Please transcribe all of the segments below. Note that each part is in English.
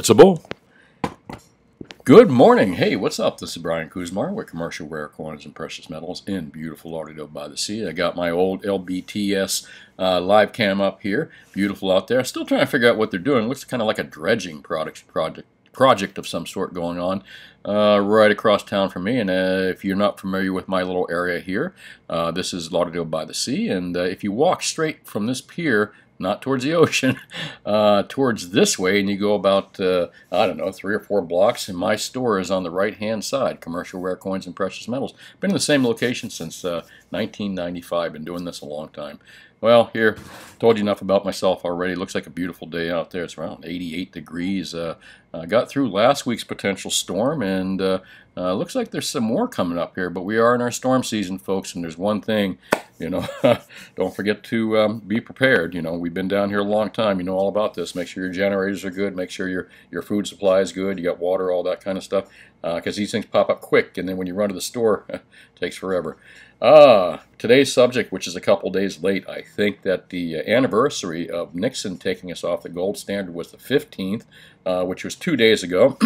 It's a bull. Good morning. Hey, what's up? This is Brian Kuzmar with Commercial Rare Coins and Precious Metals in beautiful Lauderdale by the Sea. I got my old LBTS live cam up here. Beautiful out there. Still trying to figure out what they're doing. Looks kind of like a dredging project of some sort going on right across town from me. And if you're not familiar with my little area here, this is Lauderdale by the Sea. And if you walk straight from this pier, not towards the ocean, towards this way, and you go about, I don't know, 3 or 4 blocks, and my store is on the right-hand side, Commercial Rare Coins and Precious Metals. Been in the same location since 1995, been doing this a long time. Well, here, told you enough about myself already. Looks like a beautiful day out there. It's around 88 degrees. Got through last week's potential storm, and looks like there's some more coming up here, but we are in our storm season, folks, and there's one thing, you know, don't forget to be prepared. You know, we've been down here a long time. You know all about this. Make sure your generators are good. Make sure your food supply is good. You got water, all that kind of stuff, because these things pop up quick, and then when you run to the store, it takes forever. Today's subject, which is a couple days late, I think that the anniversary of Nixon taking us off the gold standard was the 15th, which was 2 days ago.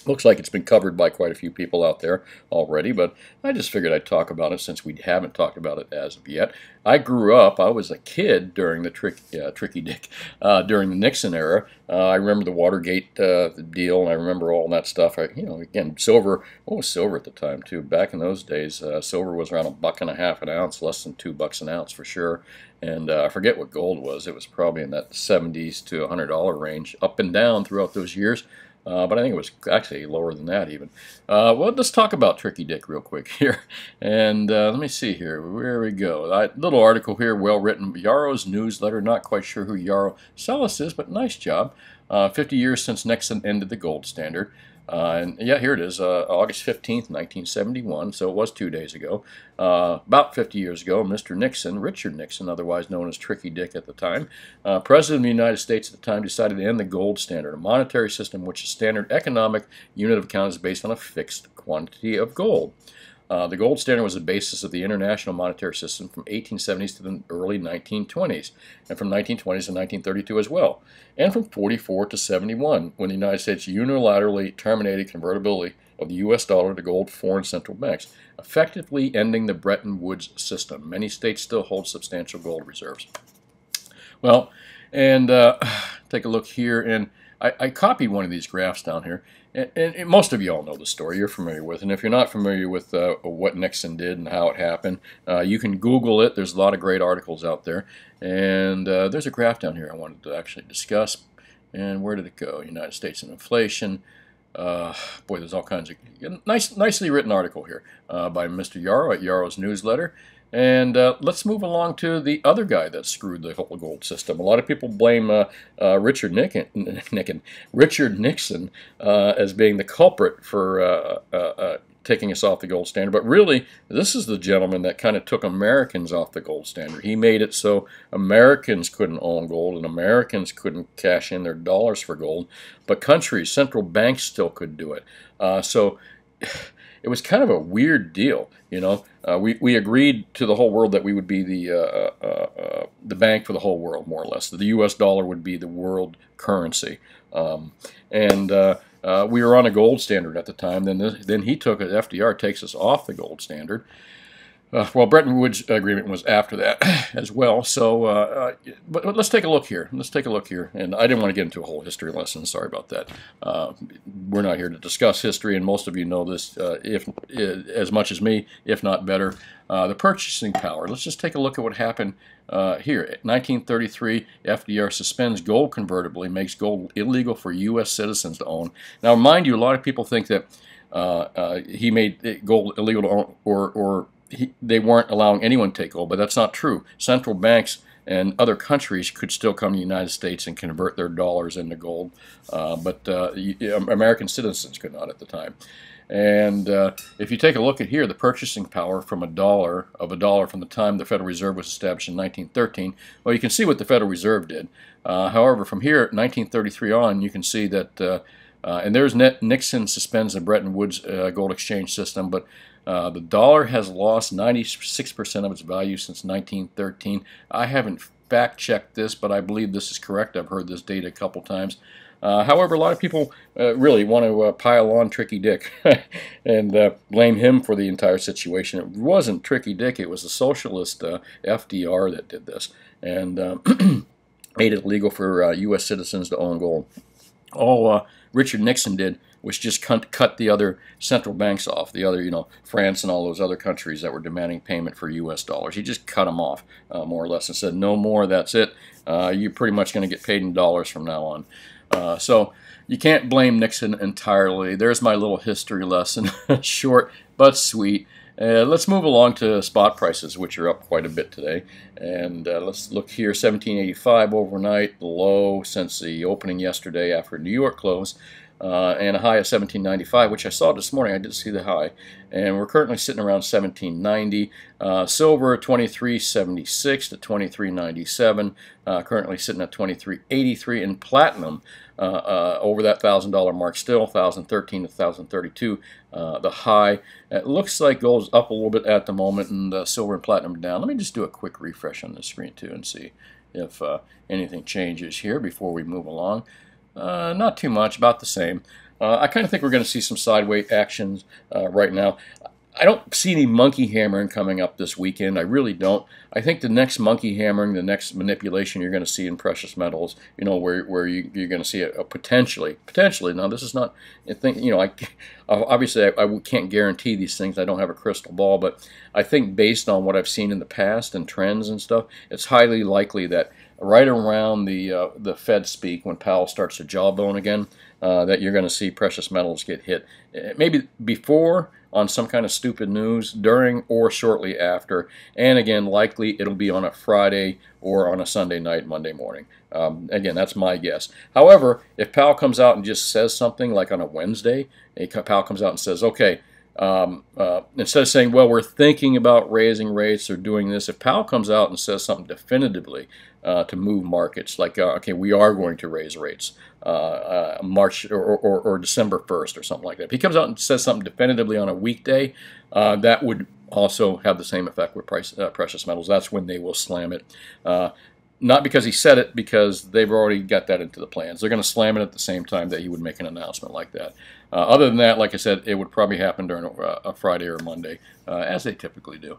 Looks like it's been covered by quite a few people out there already, but I just figured I'd talk about it since we haven't talked about it as of yet. I grew up, I was a kid during the Tricky Dick, during the Nixon era. I remember the Watergate deal, and I remember all that stuff. You know, again, silver, what was silver at the time, too? Back in those days, silver was around $1.50 an ounce, less than $2 an ounce for sure. And I forget what gold was. It was probably in that $70s to $100 range, up and down throughout those years. But I think it was actually lower than that even. Well, let's talk about Tricky Dick real quick here. And let me see here. Where we go. Little article here, well written. Yarrow's newsletter. Not quite sure who Yarrow Salas is, but nice job. 50 years since Nixon ended the gold standard. And yeah, here it is, August 15th, 1971, so it was 2 days ago. About 50 years ago, Mr. Nixon, Richard Nixon, otherwise known as Tricky Dick at the time, President of the United States at the time, decided to end the gold standard, a monetary system which a standard economic unit of account is based on a fixed quantity of gold. The gold standard was the basis of the international monetary system from 1870s to the early 1920s, and from 1920s to 1932 as well, and from 44 to 71, when the United States unilaterally terminated convertibility of the U.S. dollar to gold foreign central banks, effectively ending the Bretton Woods system. Many states still hold substantial gold reserves. Well, and take a look here, and I copied one of these graphs down here, and most of you all know the story. You're familiar with it. And if you're not familiar with what Nixon did and how it happened, you can Google it. There's a lot of great articles out there. And there's a graph down here I wanted to actually discuss. And where did it go? United States and inflation. Boy, there's all kinds of nicely written article here by Mr. Yarrow at Yarrow's newsletter. And let's move along to the other guy that screwed the whole gold system. A lot of people blame Richard Nixon as being the culprit for taking us off the gold standard. But really, this is the gentleman that kind of took Americans off the gold standard. He made it so Americans couldn't own gold and Americans couldn't cash in their dollars for gold. But countries, central banks still could do it. So it was kind of a weird deal, you know. We agreed to the whole world that we would be the bank for the whole world, more or less. The U.S. dollar would be the world currency, and we were on a gold standard at the time. Then he took it. FDR takes us off the gold standard. Well, Bretton Woods agreement was after that as well. So, but let's take a look here. Let's take a look here. And I didn't want to get into a whole history lesson. Sorry about that. We're not here to discuss history, and most of you know this, if as much as me, if not better. The purchasing power. Let's just take a look at what happened here. 1933, FDR suspends gold convertibility, makes gold illegal for U.S. citizens to own. Now, mind you, a lot of people think that he made gold illegal to own, or they weren't allowing anyone to take gold, but that's not true. Central banks and other countries could still come to the United States and convert their dollars into gold, but American citizens could not at the time. And if you take a look at here, the purchasing power from a dollar from the time the Federal Reserve was established in 1913, well, you can see what the Federal Reserve did. However, from here, 1933 on, you can see that, and there's Nixon suspends the Bretton Woods gold exchange system, but the dollar has lost 96% of its value since 1913. I haven't fact-checked this, but I believe this is correct. I've heard this data a couple times. However, a lot of people really want to pile on Tricky Dick and blame him for the entire situation. It wasn't Tricky Dick, it was the socialist FDR that did this and made it legal for U.S. citizens to own gold. All Richard Nixon did was just cut the other central banks off, the other, France and all those other countries that were demanding payment for U.S. dollars. He just cut them off, more or less, and said, no more, that's it. You're pretty much going to get paid in dollars from now on. So you can't blame Nixon entirely. There's my little history lesson, short but sweet. Let's move along to spot prices, which are up quite a bit today. And let's look here, 1785 overnight, the low since the opening yesterday after New York closed, and a high of 1795, which I saw this morning. I did see the high. And we're currently sitting around 1790. Silver 2376 to 2397, currently sitting at 2383. And platinum over that $1,000 mark still, 1013 to 1032. The high. It looks like gold's up a little bit at the moment, and silver and platinum down. Let me just do a quick refresh on the screen too and see if anything changes here before we move along. Not too much, about the same. I kind of think we're going to see some sideways actions right now. I don't see any monkey hammering coming up this weekend. I really don't. I think the next monkey hammering, the next manipulation you're going to see in precious metals, where you're going to see a potentially. Now, this is not a thing. Obviously I can't guarantee these things. I don't have a crystal ball, but I think based on what I've seen in the past and trends and stuff, it's highly likely that right around the Fed speak, when Powell starts to jawbone again, that you're going to see precious metals get hit. Maybe before, on some kind of stupid news, during or shortly after, and again, likely it'll be on a Friday or on a Sunday night, Monday morning. Again, that's my guess. However, if Powell comes out and just says something like on a Wednesday, Powell comes out and says, okay, instead of saying, well, we're thinking about raising rates or doing this, if Powell comes out and says something definitively to move markets, like, okay, we are going to raise rates March or December 1st or something like that. If he comes out and says something definitively on a weekday, that would also have the same effect with precious metals. That's when they will slam it. Not because he said it, because they've already got that into the plans. They're going to slam it at the same time that he would make an announcement like that. Other than that, like I said, it would probably happen during a Friday or a Monday, as they typically do.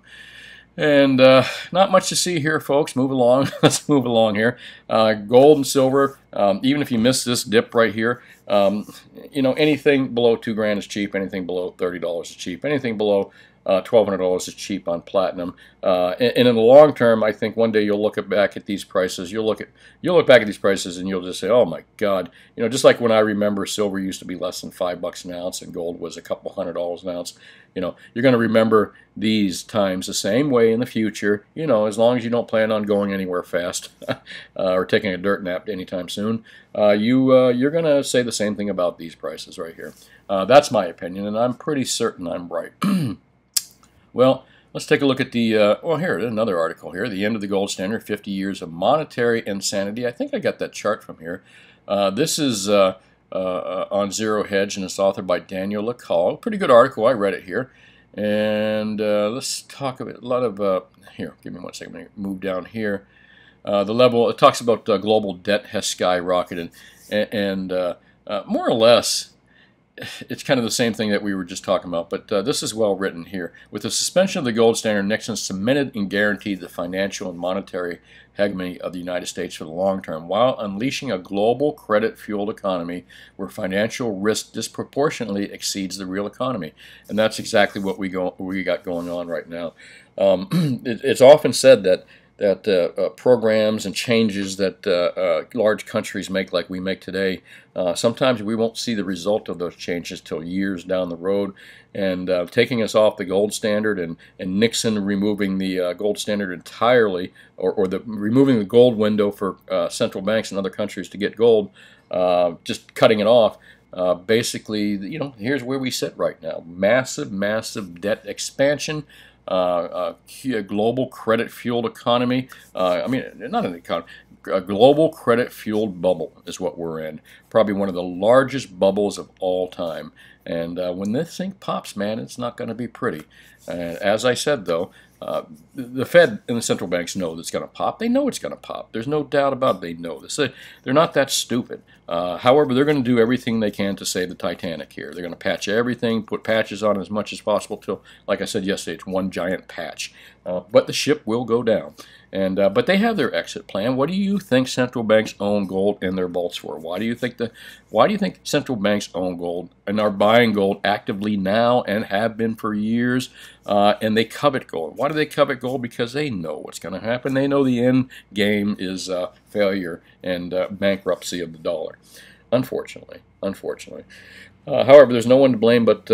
And not much to see here, folks. Move along. Let's move along here. Gold and silver, even if you miss this dip right here, anything below 2 grand is cheap. Anything below $30 is cheap. Anything below $1,200 is cheap on platinum. And in the long term, I think one day you'll look back at these prices. You'll look back at these prices and you'll just say, "Oh my God!" Just like when I remember silver used to be less than $5 an ounce and gold was a couple $100 an ounce. You're going to remember these times the same way in the future. As long as you don't plan on going anywhere fast or taking a dirt nap anytime soon, you're going to say the same thing about these prices right here. That's my opinion, and I'm pretty certain I'm right. Well, let's take a look at the, here, another article here, The End of the Gold Standard, 50 Years of Monetary Insanity. I think I got that chart from here. This is on Zero Hedge, and it's authored by Daniel LaCalle. Pretty good article. I read it here. And let's talk about a lot of, here, give me one second. I'm going to move down here. The level, it talks about global debt has skyrocketed. And more or less, it's kind of the same thing that we were just talking about, but this is well written here. With the suspension of the gold standard, Nixon cemented and guaranteed the financial and monetary hegemony of the United States for the long term, while unleashing a global credit-fueled economy where financial risk disproportionately exceeds the real economy. And that's exactly what we got going on right now. It's often said that programs and changes that large countries make, like we make today, sometimes we won't see the result of those changes till years down the road. And taking us off the gold standard and Nixon removing the gold standard entirely, or removing the gold window for central banks in other countries to get gold, just cutting it off. Basically, here's where we sit right now. Massive, massive debt expansion. A global credit-fueled economy. Not an economy. A global credit-fueled bubble is what we're in. Probably one of the largest bubbles of all time. And when this thing pops, man, it's not going to be pretty. As I said, though, the Fed and the central banks know that it's going to pop. They know it's going to pop. There's no doubt about it. They know this. They're not that stupid. However, they're going to do everything they can to save the Titanic here. They're going to patch everything, put patches on as much as possible till, like I said yesterday, it's one giant patch. But the ship will go down. But they have their exit plan. What do you think central banks own gold in their vaults for? Why do you think central banks own gold and are buying gold actively now and have been for years? And they covet gold. Why do they covet gold? Because they know what's going to happen. They know the end game is failure and bankruptcy of the dollar. Unfortunately. However, there's no one to blame but,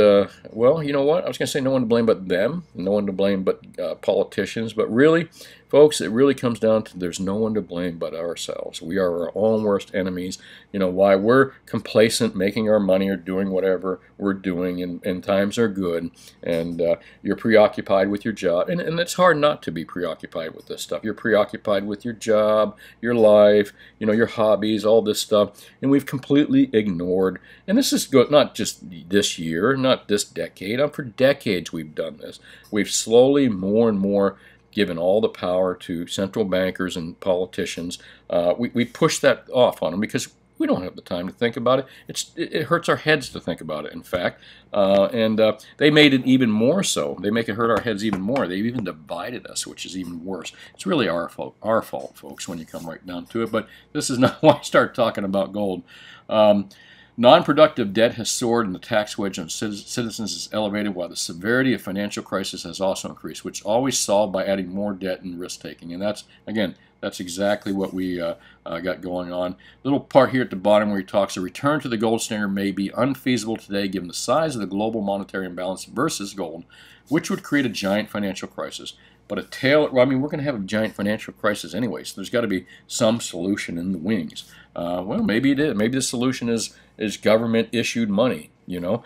well, you know what? I was going to say no one to blame but them, no one to blame but politicians. But really, folks, it really comes down to there's no one to blame but ourselves. We are our own worst enemies. You know, why we're complacent, making our money or doing whatever we're doing, and times are good, and you're preoccupied with your job. And it's hard not to be preoccupied with this stuff. You're preoccupied with your job, your life, you know, your hobbies, all this stuff. And we've completely ignored, and this is good, not just this year, not this decade. For decades we've done this. We've slowly, more and more, given all the power to central bankers and politicians. We push that off on them because we don't have the time to think about it. It hurts our heads to think about it, in fact. And they made it even more so. They make it hurt our heads even more. They've even divided us, which is even worse. It's really our fault, folks, when you come right down to it. But this is not why I start talking about gold. Non-productive debt has soared and the tax wedge on citizens is elevated, while the severity of financial crisis has also increased, which is always solved by adding more debt and risk-taking. And that's, again, that's exactly what we got going on. Little part here at the bottom where he talks, a return to the gold standard may be unfeasible today given the size of the global monetary imbalance versus gold, which would create a giant financial crisis. But well, I mean, we're going to have a giant financial crisis anyway, so there's got to be some solution in the wings. Well, maybe it is. Maybe the solution is government-issued money, you know,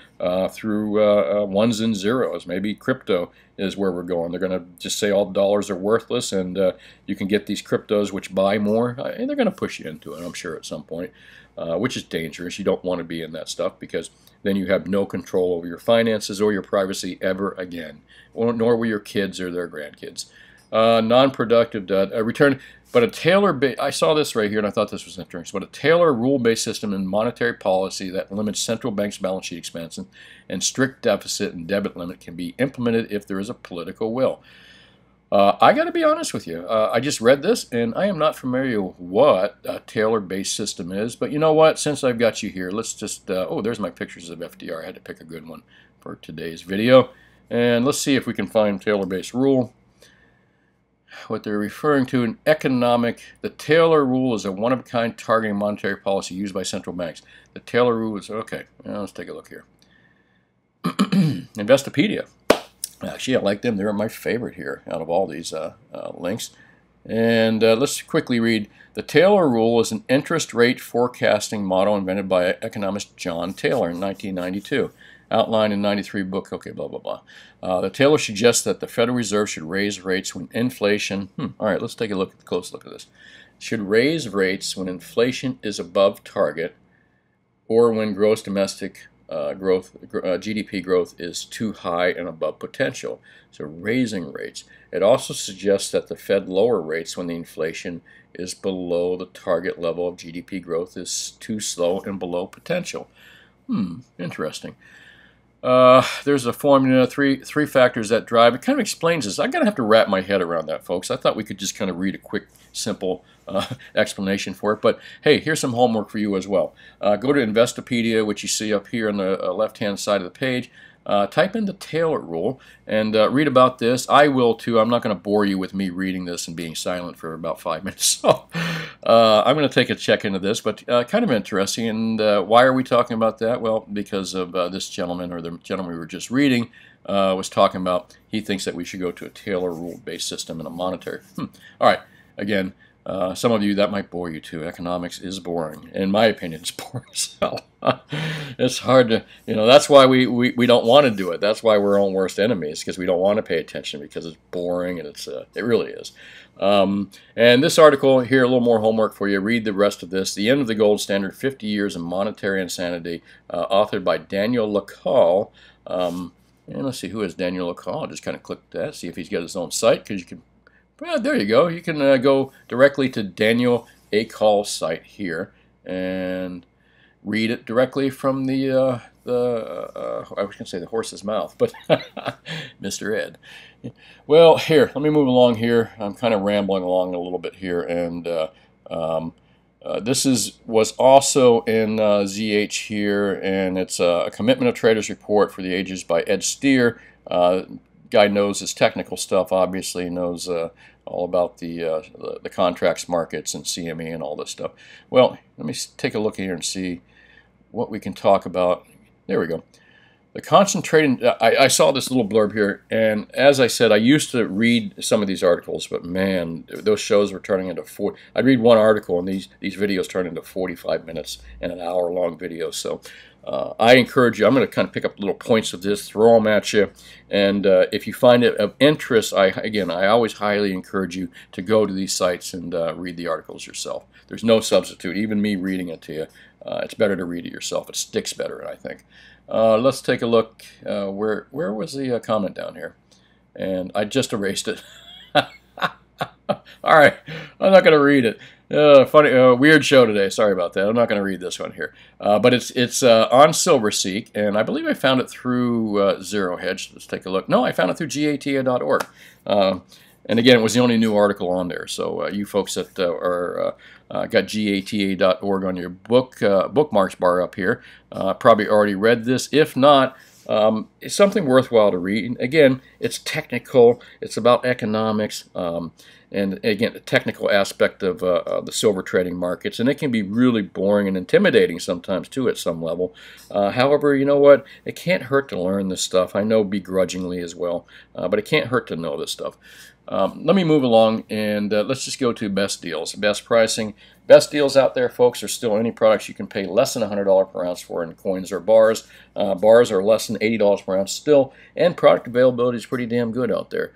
through ones and zeros. Maybe crypto is where we're going. They're going to just say all dollars are worthless, and you can get these cryptos which buy more, and they're going to push you into it, I'm sure, at some point, which is dangerous. You don't want to be in that stuff because then you have no control over your finances or your privacy ever again, nor will your kids or their grandkids. Non-productive debt, return, but a Taylor-based, I saw this right here and I thought this was interesting, but a Taylor rule-based system in monetary policy that limits central banks' balance sheet expansion and strict deficit and debit limit can be implemented if there is a political will. I got to be honest with you. I just read this, and I am not familiar with what a Taylor-based system is. But you know what? Since I've got you here, let's just... oh, there's my pictures of FDR. I had to pick a good one for today's video. And let's see if we can find Taylor-based rule. What they're referring to in economic... The Taylor rule is a one-of-a-kind targeting monetary policy used by central banks. The Taylor rule is... Okay, let's take a look here. Investopedia. Actually, I like them. They're my favorite here out of all these links. And let's quickly read. The Taylor Rule is an interest rate forecasting model invented by economist John Taylor in 1992. Outlined in 93 book, okay, blah, blah, blah. The Taylor suggests that the Federal Reserve should raise rates when inflation... all right, let's take a close look at this. Should raise rates when inflation is above target or when gross domestic GDP growth is too high and above potential. So raising rates. It also suggests that the Fed lower rates when the inflation is below the target level of GDP growth is too slow and below potential. Interesting. There's a formula, three factors that drive. It kind of explains this. I'm going to have to wrap my head around that, folks. I thought we could just kind of read a quick, simple explanation for it. But hey, here's some homework for you as well. Go to Investopedia, which you see up here on the left-hand side of the page. Type in the Taylor Rule and read about this. I will too. I'm not going to bore you with me reading this and being silent for about 5 minutes. So I'm going to take a check into this, but kind of interesting. And why are we talking about that? Well, because of this gentleman, or the gentleman we were just reading, was talking about he thinks that we should go to a Taylor Rule-based system in a monetary. All right. Again, some of you, that might bore you too. Economics is boring. In my opinion, it's boring as hell. It's hard to, that's why we don't want to do it. That's why we're our own worst enemies, because we don't want to pay attention, because it's boring, and it really is. And this article here, a little more homework for you. Read the rest of this. The End of the Gold Standard, 50 Years of Monetary Insanity, authored by Daniel Lacalle. And let's see, who is Daniel Lacalle? I'll just kind of click that, see if he's got his own site, because you can, well, there you go. You can go directly to Daniel Lacalle's site here and read it directly from the I was going to say the horse's mouth, but Mr. Ed. Well, here, let me move along here. I'm kind of rambling along a little bit here, and this was also in ZH here, and it's a Commitment of Traders report for the ages by Ed Steer. Guy knows his technical stuff, obviously, knows all about the contracts markets and CME and all this stuff. Well, let me take a look here and see what we can talk about. There we go. The concentrating, I saw this little blurb here, and as I said, I used to read some of these articles, but man, those shows were turning into I'd read one article, and these videos turn into 45 minutes and an hour-long video. So I encourage you, I'm going to kind of pick up little points of this, throw them at you, and if you find it of interest, I always highly encourage you to go to these sites and read the articles yourself. There's no substitute. Even me reading it to you, it's better to read it yourself. It sticks better, I think. Let's take a look. Where was the comment down here? And I just erased it. All right, I'm not going to read it. Funny, weird show today. Sorry about that. I'm not going to read this one here. But it's on SilverSeek, and I believe I found it through Zero Hedge. Let's take a look. No, I found it through gata.org. And again, it was the only new article on there. So you folks that got gata.org on your bookmarks bar up here probably already read this. If not, it's something worthwhile to read. And again, it's technical. It's about economics. And again, the technical aspect of the silver trading markets. And it can be really boring and intimidating sometimes, too, at some level. However, you know what? It can't hurt to learn this stuff. I know begrudgingly as well, but it can't hurt to know this stuff. Let me move along, and let's just go to best deals. Best pricing. Best deals out there, folks, are still any products you can pay less than $100 per ounce for in coins or bars. Bars are less than $80 per ounce still, and product availability is pretty damn good out there.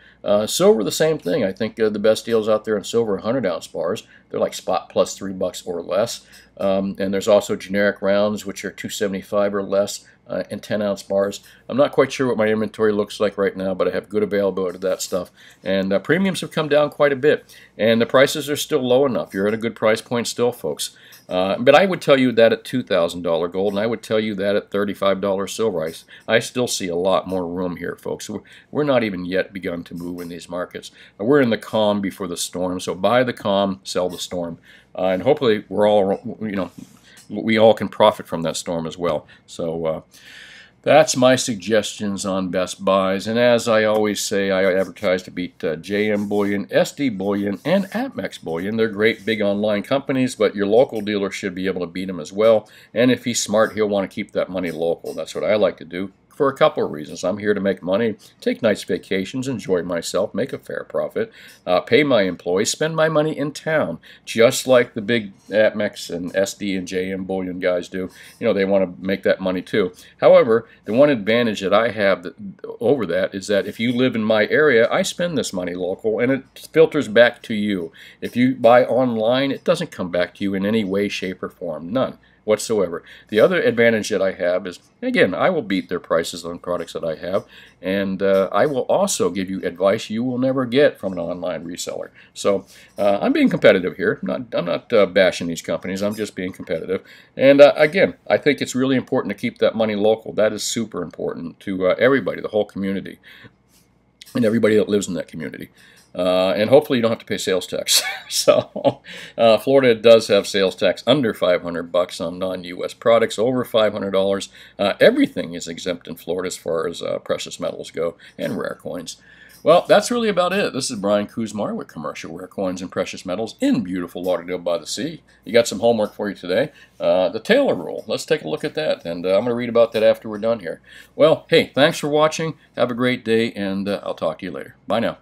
Silver, the same thing. I think the best deals out there in silver are 100-ounce bars. They're like spot plus $3 or less. And there's also generic rounds, which are $2.75 or less. And 10-ounce bars. I'm not quite sure what my inventory looks like right now, but I have good availability of that stuff. And premiums have come down quite a bit, and the prices are still low enough. You're at a good price point still, folks. But I would tell you that at $2,000 gold, and I would tell you that at $35 silver. I still see a lot more room here, folks. We're not even yet begun to move in these markets. We're in the calm before the storm, so buy the calm, sell the storm. And hopefully we're all, we all can profit from that storm as well. So that's my suggestions on best buys. And as I always say, I advertise to beat JM Bullion, SD Bullion, and APMEX Bullion. They're great big online companies, but your local dealer should be able to beat them as well. And if he's smart, he'll want to keep that money local. That's what I like to do. For a couple of reasons. I'm here to make money, take nice vacations, enjoy myself, make a fair profit, pay my employees, spend my money in town, just like the big APMEX and SD and JM Bullion guys do. They want to make that money too. However, the one advantage that I have over that is that if you live in my area, I spend this money local, and it filters back to you. If you buy online, it doesn't come back to you in any way, shape, or form. None whatsoever. The other advantage that I have is, again, I will beat their prices on products that I have, and I will also give you advice you will never get from an online reseller. So I'm being competitive here. I'm not bashing these companies. I'm just being competitive. And again, I think it's really important to keep that money local. That is super important to everybody, the whole community, and everybody that lives in that community. And hopefully you don't have to pay sales tax. So Florida does have sales tax under $500 on non-U.S. products, over $500. Everything is exempt in Florida as far as precious metals go and rare coins. Well, that's really about it. This is Brian Kuzmar with Commercial Rare Coins and Precious Metals in beautiful Lauderdale by the Sea. You got some homework for you today. The Taylor Rule. Let's take a look at that, and I'm going to read about that after we're done here. Well, hey, thanks for watching. Have a great day, and I'll talk to you later. Bye now.